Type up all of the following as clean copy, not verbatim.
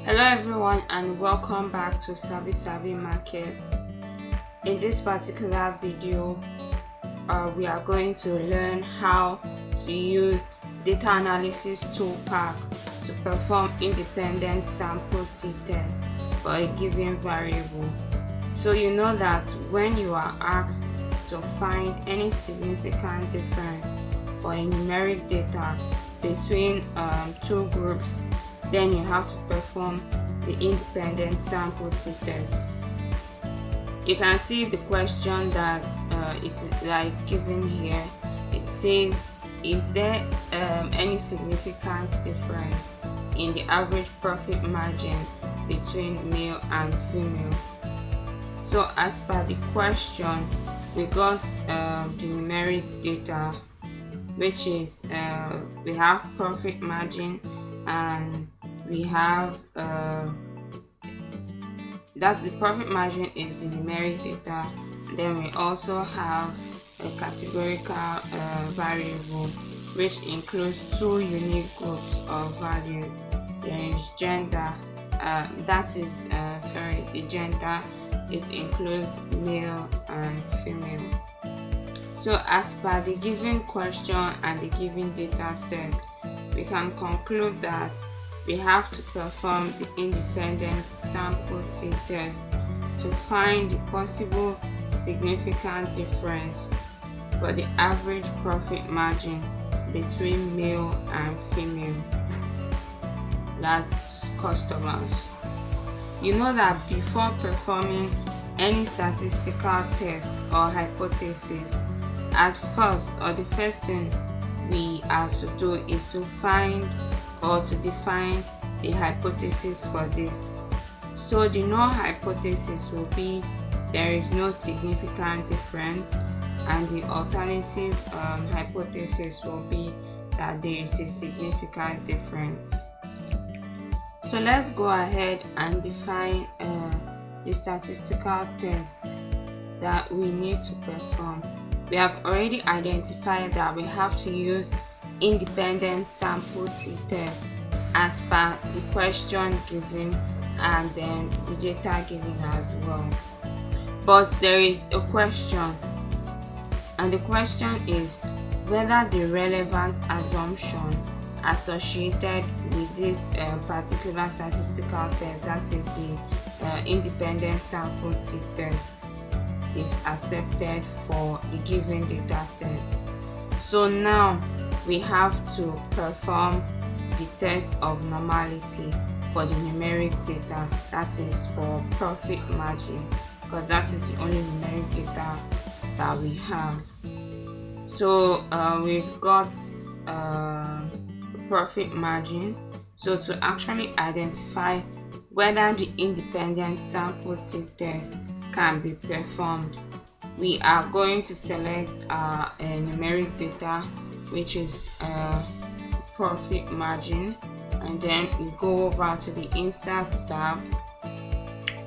Hello everyone and welcome back to Savvy Market. In this particular video, we are going to learn how to use data analysis ToolPak to perform independent sample t-test for a given variable. So you know that when you are asked to find any significant difference for a numeric data between two groups, then you have to perform the independent sample t-test. You can see the question that is given here. It says, is there any significant difference in the average profit margin between male and female? So as per the question, we got the numeric data, which is we have profit margin, and we have that the profit margin is the numeric data. Then we also have a categorical variable, which includes two unique groups of values. There is gender, the gender, it includes male and female. So as per the given question and the given data set, we can conclude that we have to perform the independent sample t-test to find the possible significant difference for the average profit margin between male and female, that's customers. You know that before performing any statistical test or hypothesis, at first, or the first thing we have to do is to find or to define the hypothesis for this. So the null hypothesis will be there is no significant difference, and the alternative hypothesis will be that there is a significant difference. So let's go ahead and define the statistical test that we need to perform. We have already identified that we have to use independent sample t-test as per the question given and then the data given as well. But there is a question, and the question is whether the relevant assumption associated with this particular statistical test, that is the independent sample t-test, is accepted for the given data set. So now we have to perform the test of normality for the numeric data, that is for profit margin, because that is the only numeric data that we have. So we've got profit margin. So to actually identify whether the independent sample t-test can be performed, we are going to select a numeric data, which is profit margin, and then we go over to the insert tab.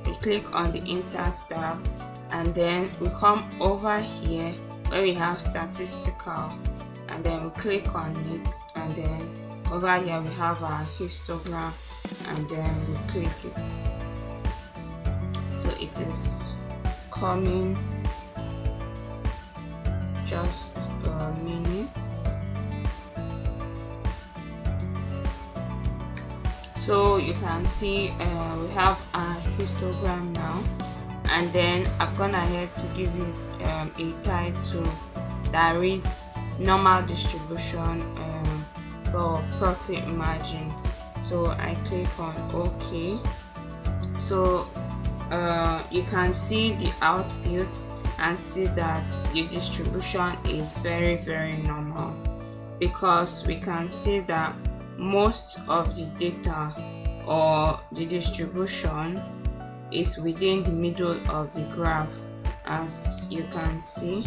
We click on the insert tab, and then we come over here where we have statistical, and then we click on it, and then over here we have our histogram, and then we click it. So it is coming, just a minute. So you can see we have a histogram now, and then I've gone ahead to give it a title that reads normal distribution for profit margin. So I click on OK. So you can see the output and see that the distribution is very normal, because we can see that most of the data or the distribution is within the middle of the graph. As you can see,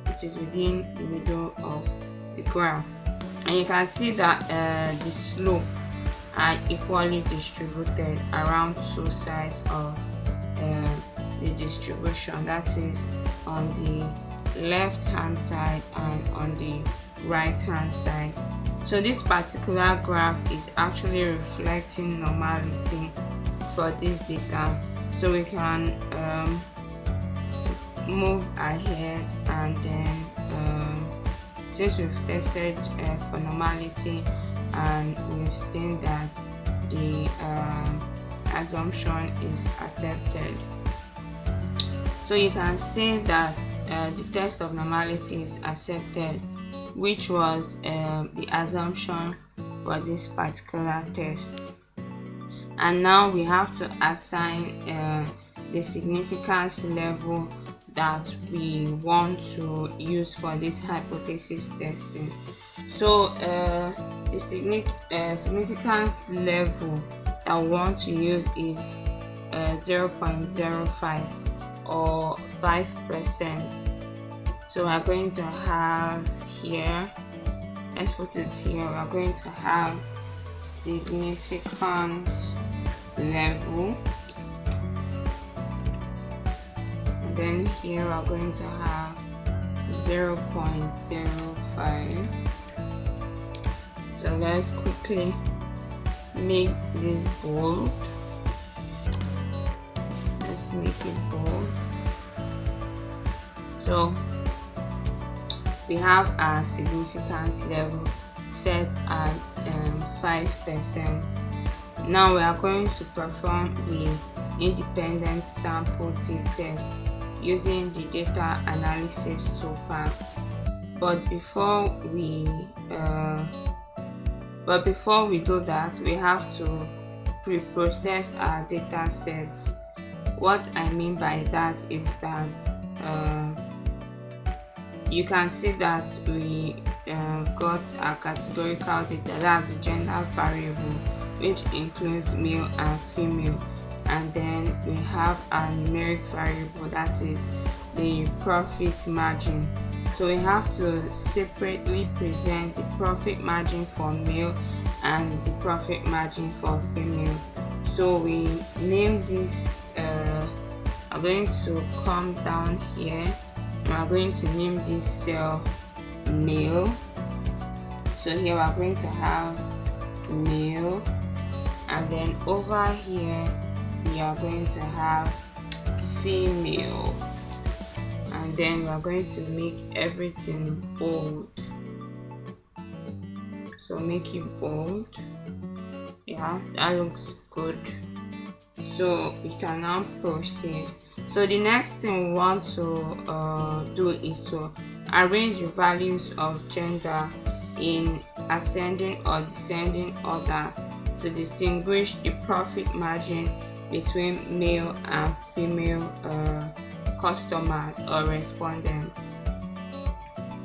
it is within the middle of the graph, and you can see that the slope are equally distributed around two sides of the distribution, that is on the left hand side and on the right hand side. So this particular graph is actually reflecting normality for this data. So we can move ahead, and then since we've tested for normality and we've seen that the assumption is accepted, so you can say that the test of normality is accepted, which was the assumption for this particular test. And now we have to assign the significance level that we want to use for this hypothesis testing. So the significance level that we want to use is 0.05 or 5%. So we are going to have here, let's put it here, we are going to have significance level, and then here we are going to have 0.05. So let's quickly make this bold. Let's make it bold. So we have our significance level set at 5%. Now we are going to perform the independent sample t-test using the data analysis ToolPak. But before we do that, we have to pre-process our data sets. What I mean by that is that you can see that we got our categorical data, that's the gender variable, which includes male and female, and then we have our numeric variable, that is the profit margin. So we have to separately present the profit margin for male and the profit margin for female. So we name this, I'm going to come down here, we are going to name this cell male. So here we are going to have male, and then over here we are going to have female, and then we are going to make everything bold. So make it bold. Yeah, that looks good. So we can now proceed. So the next thing we want to do is to arrange the values of gender in ascending or descending order to distinguish the profit margin between male and female customers or respondents.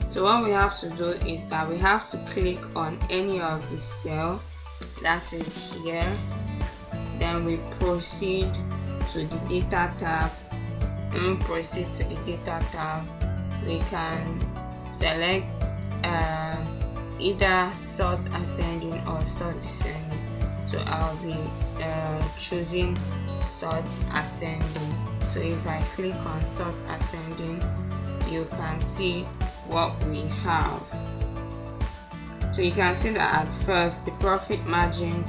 So what we have to do is that we have to click on any of the cell that is here, then we proceed to the data tab. When we proceed to the data tab, we can select either sort ascending or sort descending. So I'll be choosing sort ascending. So if I click on sort ascending, you can see what we have. So you can see that at first the profit margin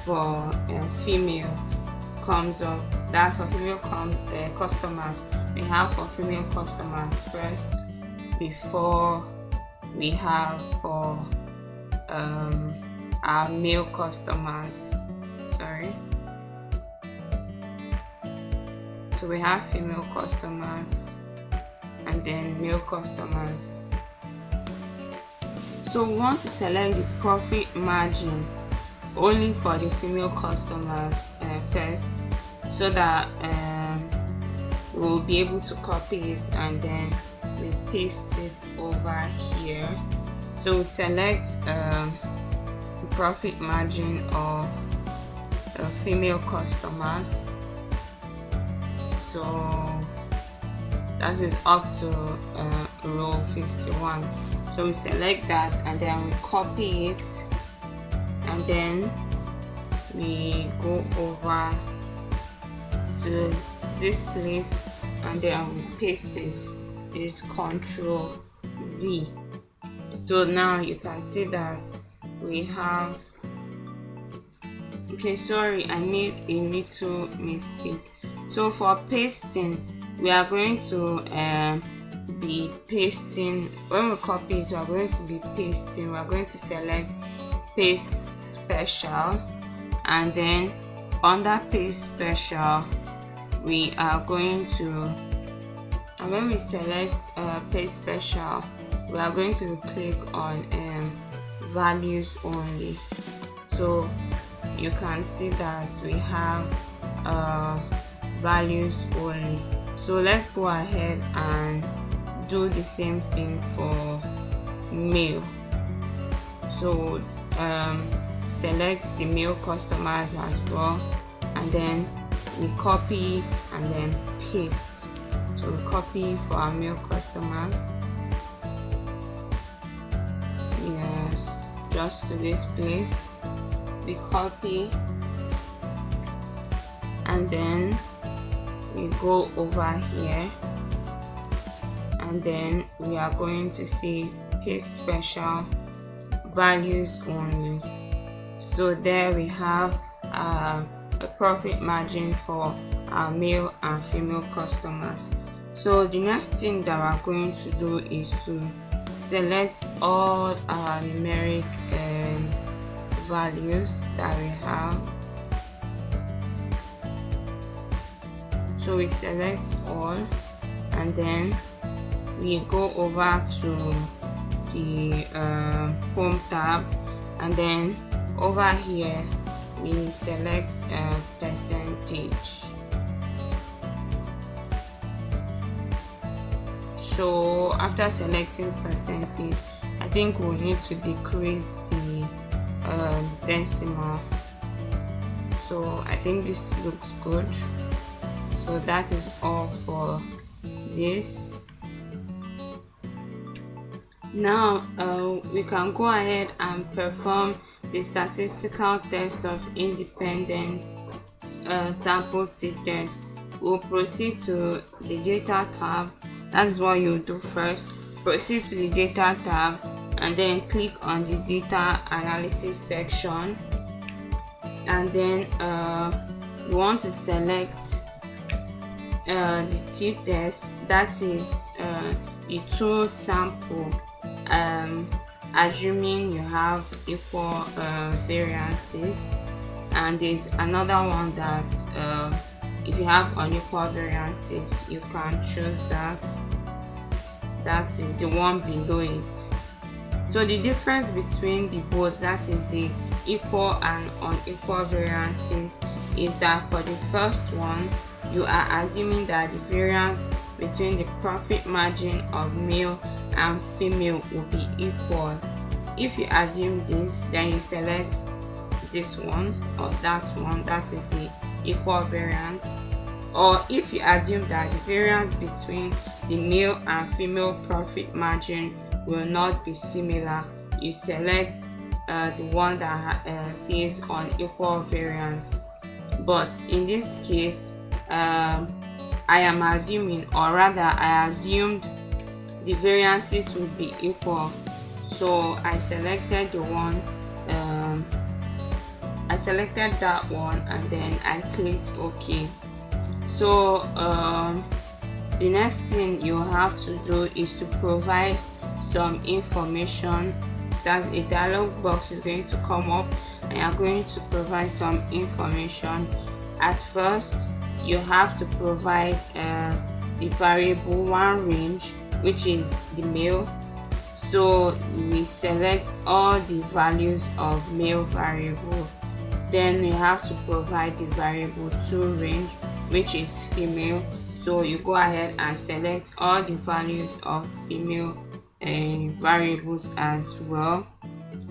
for female comes up. That's for female customers. We have for female customers first before we have for our male customers. Sorry. So we have female customers and then male customers. So we want to select the profit margin only for the female customers first, so that we'll be able to copy it and then we paste it over here. So we select the profit margin of female customers. So that is up to row 51. So we select that and then we copy it, and then we go over to this place and then we paste it. It's Control V. So now you can see that we have, okay, sorry, I made a little mistake. So for pasting, we are going to be pasting. When we copy it, we are going to be pasting. We are going to select paste special, and then under paste special we are going to, and when we select paste special, we are going to click on values only. So you can see that we have values only. So let's go ahead and do the same thing for male. So select the male customers as well, and then we copy and then paste. So we copy for our male customers, yes, just to this place. We copy and then we go over here, and then we are going to see paste special, values only. So there we have a profit margin for our male and female customers. So the next thing that we're going to do is to select all our numeric values that we have. So we select all, and then we go over to the home tab, and then over here we select percentage. So after selecting percentage, I think we'll need to decrease the decimal. So I think this looks good. So that is all for this. Now we can go ahead and perform the statistical test of independent sample tTest. We'll proceed to the data tab. That's what you do first. Proceed to the data tab and then click on the data analysis section, and then you want to select the tTest, that is the tool sample, assuming you have equal variances. And there's another one that if you have unequal variances, you can choose that is the one below it. So the difference between the both, that is the equal and unequal variances, is that for the first one you are assuming that the variance between the profit margin of male and female will be equal. If you assume this, then you select this one or that one, that is the equal variance. Or if you assume that the variance between the male and female profit margin will not be similar, you select the one that says unequal variance. But in this case, I am assuming, or rather I assumed, the variances would be equal. So I selected the one, I selected that one, and then I clicked OK. So the next thing you have to do is to provide some information. That a dialog box is going to come up, and you're going to provide some information. At first, you have to provide the variable one range, which is the male. So we select all the values of male variable. Then we have to provide the variable 2 range, which is female. So you go ahead and select all the values of female variables as well.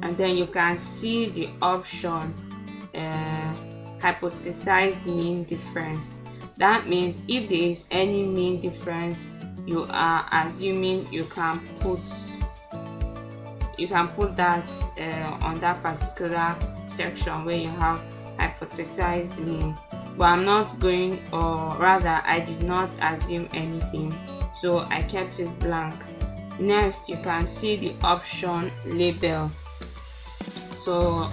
And then you can see the option hypothesized mean difference. That means if there is any mean difference, you are assuming you can put that on that particular section where you have hypothesized mean. But I'm not going, or rather I did not assume anything, so I kept it blank. Next, you can see the option label. So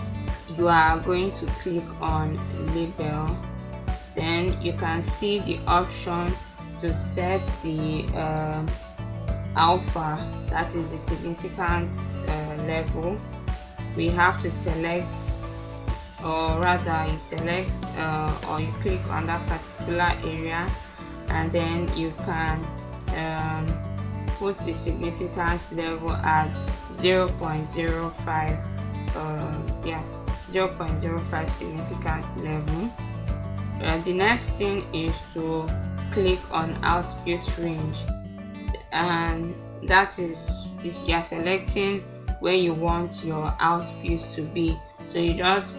you are going to click on label. Then you can see the option to set the alpha, that is the significance level. We have to select, or rather you select or you click on that particular area, and then you can put the significance level at 0.05 0.05 significance level. The next thing is to click on output range, and that is this, you are selecting where you want your output to be. So you just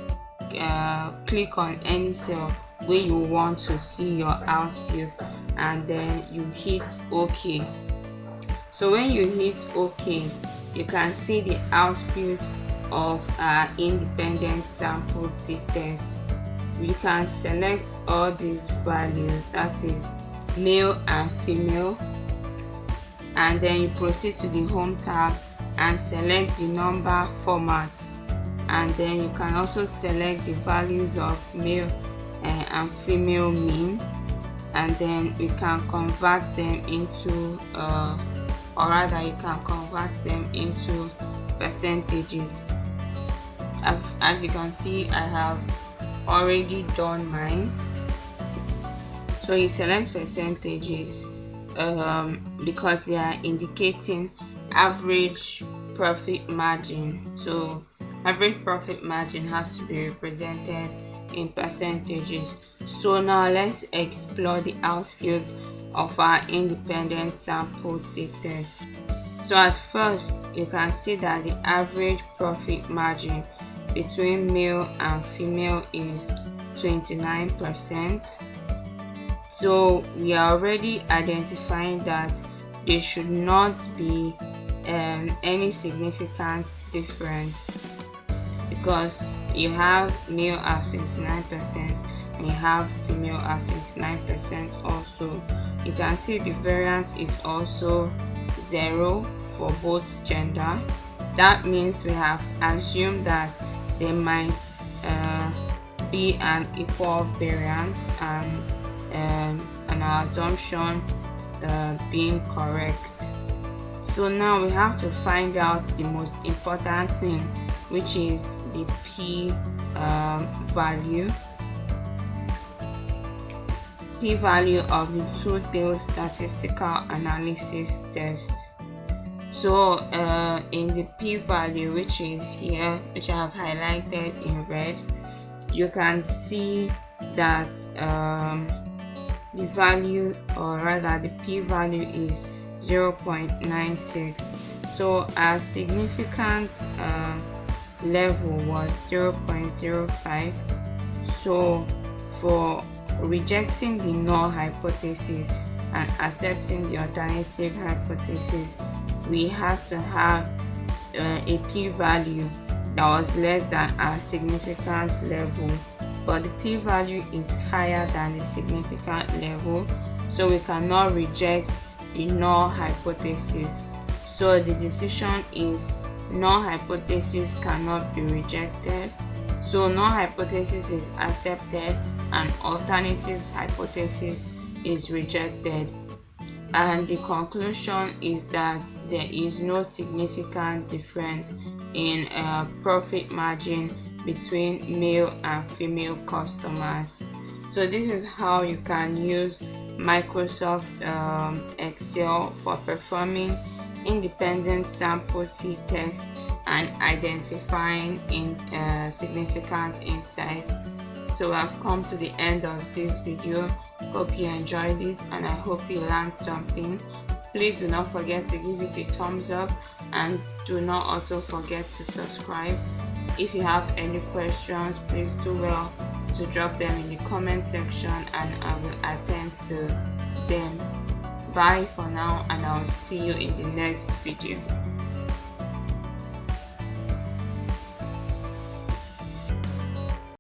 click on any cell where you want to see your output, and then you hit OK. So when you hit OK, you can see the output of our independent sample tTest. We can select all these values, that is male and female, and then you proceed to the home tab and select the number format, and then you can also select the values of male and female mean, and then we can convert them into or rather you can convert them into percentages. As you can see, I have already done mine. So you select percentages because they are indicating average profit margin. So average profit margin has to be represented in percentages. So now let's explore the output of our independent sample tTest. So at first, you can see that the average profit margin between male and female is 29%. So we are already identifying that there should not be any significant difference, because you have male at 29% and you have female at 29% also. You can see the variance is also 0 for both gender. That means we have assumed that there might be an equal variance, and our assumption being correct. So now we have to find out the most important thing, which is the p value of the two-tailed statistical analysis test. So in the p-value, which is here, which I have highlighted in red, you can see that the value, or rather the p-value, is 0.96. so our significant level was 0.05. so for rejecting the null hypothesis and accepting the alternative hypothesis, we had to have a p-value that was less than our significance level, but the p-value is higher than the significant level, so we cannot reject the null hypothesis. So the decision is null hypothesis cannot be rejected. So null hypothesis is accepted and alternative hypothesis is rejected. And the conclusion is that there is no significant difference in profit margin between male and female customers. So this is how you can use Microsoft Excel for performing independent sample tTest and identifying significant insights. So I've come to the end of this video. Hope you enjoyed it, and I hope you learned something. Please do not forget to give it a thumbs up, and do not also forget to subscribe. If you have any questions, please do well to drop them in the comment section and I will attend to them. Bye for now, and I'll see you in the next video.